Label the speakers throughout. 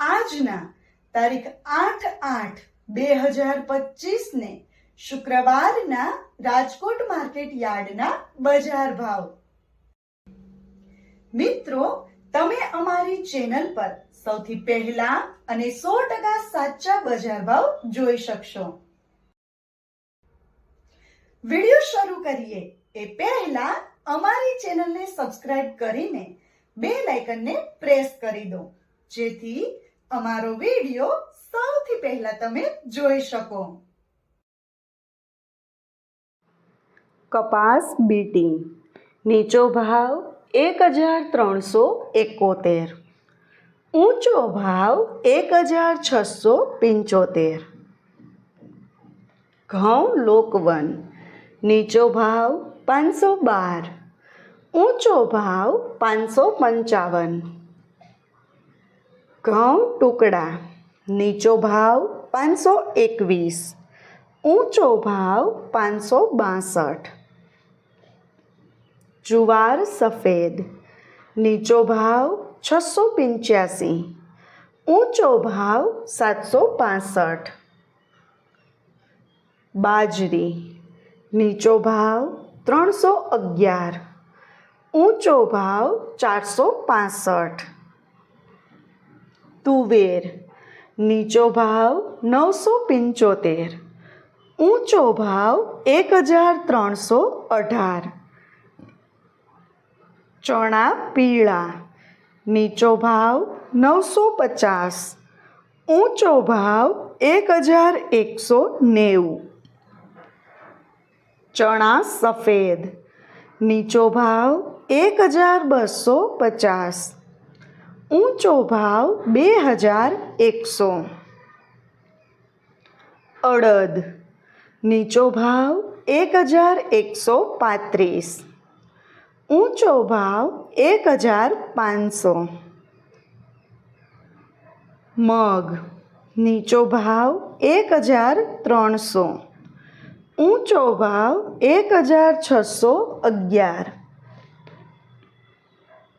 Speaker 1: આજના તારીખ 8/8/2025 ને શુક્રવારના રાજકોટ માર્કેટ યાર્ડના બજાર ભાવ। મિત્રો, તમે અમારી ચેનલ પર સૌથી પહેલા અને 100% સાચા બજાર ભાવ જોઈ શકશો। વિડિયો શરૂ કરીએ એ પહેલા અમારી ચેનલને સબસ્ક્રાઇબ કરીને બેલ આઇકનને પ્રેસ કરી દો, જેથી અમારો વિડિયો સૌથી પહેલા તમે જોઈ શકો।
Speaker 2: કપાસ બીટી નીચો ભાવ 1371, ઊંચો ભાવ 1675। ઘઉં લોકવન નીચો ભાવ 512, ઊંચો ભાવ 555। ઘઉં ટુકડા નીચો ભાવ 521, ઊંચો ભાવ 562। જુવાર સફેદ નીચો ભાવ 685, ઊંચો ભાવ 765। બાજરી નીચો ભાવ 311, ઊંચો ભાવ 465। તુવેર નીચો ભાવ 975, ઊંચો ભાવ 1318। ચણા પીળા નીચો ભાવ 950, ઊંચો ભાવ 1190। ચણા સફેદ નીચો ભાવ 1250, ઊંચો ભાવ 2100। અડદ નીચો ભાવ 1135, ઊંચો ભાવ 1500। મગ નીચો ભાવ 1300, ઊંચો ભાવ 1611।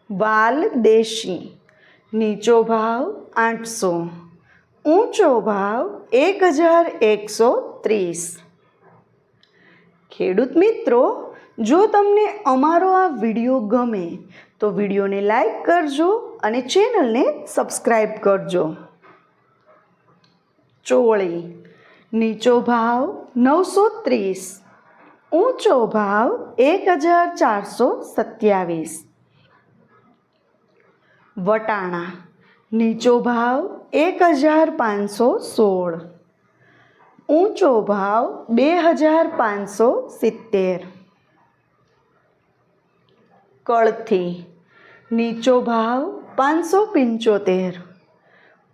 Speaker 2: વાલ દેશી નીચો ભાવ 800, ઊંચો ભાવ 1130। ખેડૂત મિત્રો, જો તમને અમારો આ વિડીયો ગમે તો વિડીયોને લાઈક કરજો અને ચેનલને સબસ્ક્રાઈબ કરજો। ચોળી નીચો ભાવ 930, ઊંચો ભાવ 1427। વટાણા નીચો ભાવ 1516, ઊંચો ભાવ 2570। કળથી નીચો ભાવ 575,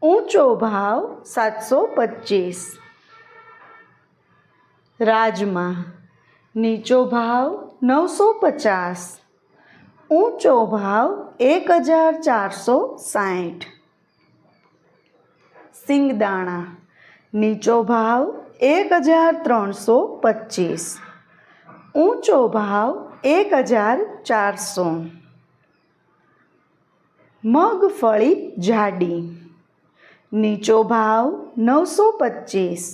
Speaker 2: ઊંચો ભાવ 725। રાજમા નીચો ભાવ 950, ઊંચો ભાવ 1460। સિંગદાણા નીચો ભાવ 1325, ઊંચો ભાવ 1400। મગફળી જાડી નીચો ભાવ 925,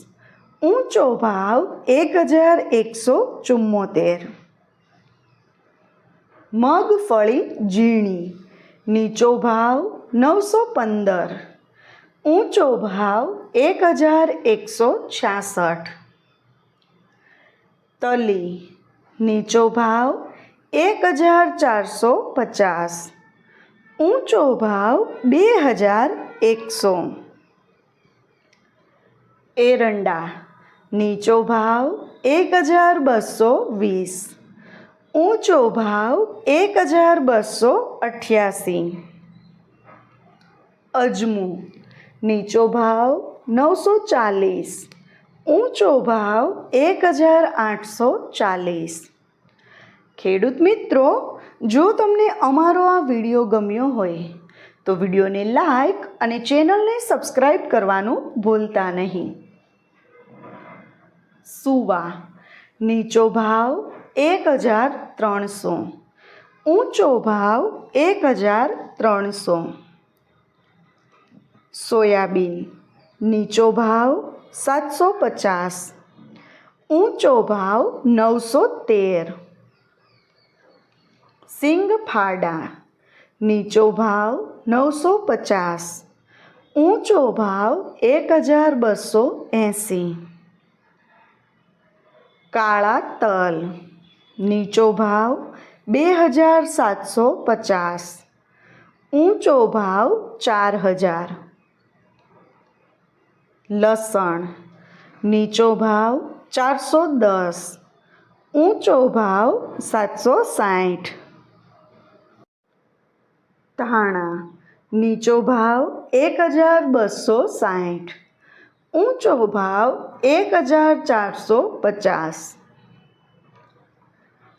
Speaker 2: ઊંચો ભાવ 1174। મગફળી ઝીણી નીચો ભાવ 915, ઊંચો ભાવ 1166। તલી નીચો ભાવ 1450, ઊંચો ભાવ 2100। એરંડા નીચો ભાવ 1220, ઊંચો ભાવ 1288। અજમો નીચો ભાવ 940, ઊંચો ભાવ 1840। ખેડૂત મિત્રો, જો તમને અમારો આ વિડીયો ગમ્યો હોય તો વિડીયોને લાઈક અને ચેનલને સબસ્ક્રાઈબ કરવાનું ભૂલતા નહીં। સુવા નીચો ભાવ 1300, ઊંચો ભાવ 1300। સોયાબીન નીચો ભાવ 750, ઊંચો ભાવ 913. સિંગફાડા નીચો ભાવ 950, ઊંચો ભાવ 1280. કાળા તલ નીચો ભાવ 2750, ઊંચો ભાવ 4000. લસણ નીચો ભાવ 410, ઊંચો ભાવ 760. ધાણા નીચો ભાવ 1260, ઊંચો ભાવ 1450.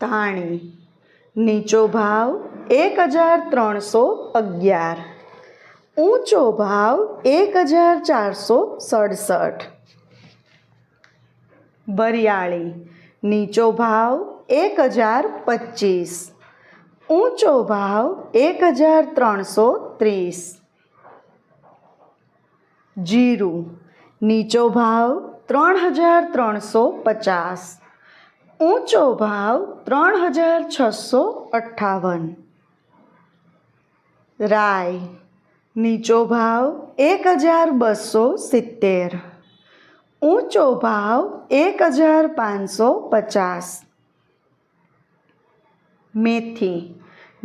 Speaker 2: ધાણી નીચો ભાવ 1311, ઊંચો ભાવ 1467. વરિયાળી નીચો ભાવ 1025, ઊંચો ભાવ 1330. જીરું નીચો ભાવ 3350, ઊંચો ભાવ 3658. રાઈ નીચો ભાવ 1270, ઊંચો ભાવ 1550. મેથી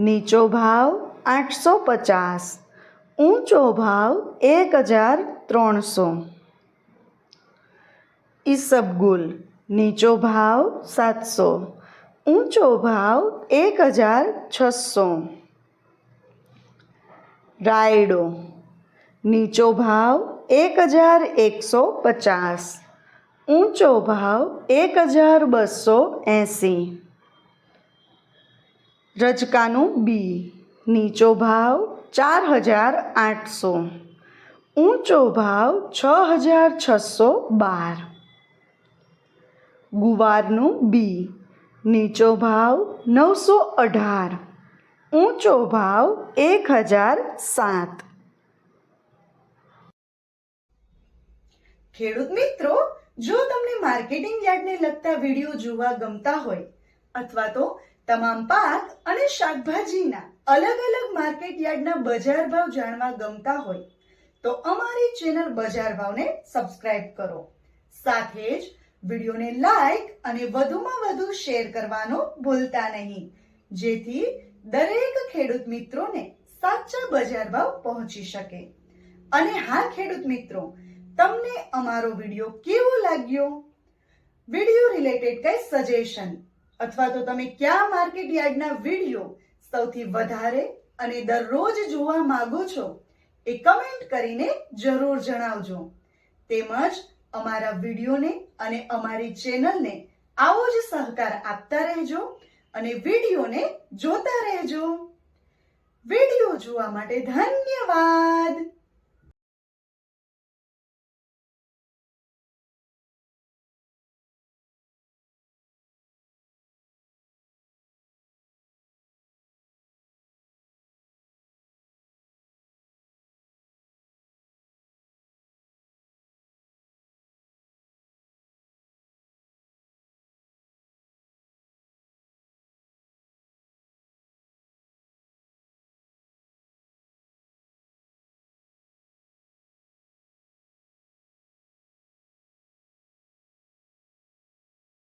Speaker 2: નીચો ભાવ 850, ઊંચો ભાવ 1300. ઈસબગુલ નીચો ભાવ 700, ઊંચો ભાવ 1600. રાયડો નીચો ભાવ 1150, ઊંચો ભાવ 1280. રજકાનું બી નીચો ભાવ 4800, ઊંચો ભાવ 6612. ગુવારનું બી નીચો ભાવ 918, ઊંચો ભાવ 1007.
Speaker 1: ખેડૂત મિત્રો, જો તમને માર્કેટિંગ યાર્ડને લગતા વિડીયો જોવા ગમતા હોય અથવા તો તમામ પાક અને શાકભાજીના અલગ અલગ માર્કેટ યાર્ડના બજાર ભાવ જાણવા ગમતા હોય તો અમારી ચેનલ બજાર ભાવને સબસ્ક્રાઇબ કરો. સાથે જ વિડીયોને લાઈક અને વધુમાં વધુ શેર કરવાનું ભૂલતા નહીં, જેથી દરેક ખેડૂત મિત્રોને સાચા બજાર ભાવ પહોંચી શકે. અને હા ખેડૂત મિત્રો, તમને અમારો વિડીયો કેવો લાગ્યો? વિડીયો રિલેટેડ કઈ સજેશન અથવા તો તમે કયા માર્કેટ યાર્ડના વિડીયો સૌથી વધારે અને દરરોજ જોવા માંગો છો એ કમેન્ટ કરીને જરૂર જણાવજો. તેમજ અમારા વિડીયોને અને અમારી ચેનલને આવો જ સહકાર આપતા રહેજો અને વિડીયોને જોતા રહેજો. વિડીયો જોવા માટે ધન્યવાદ.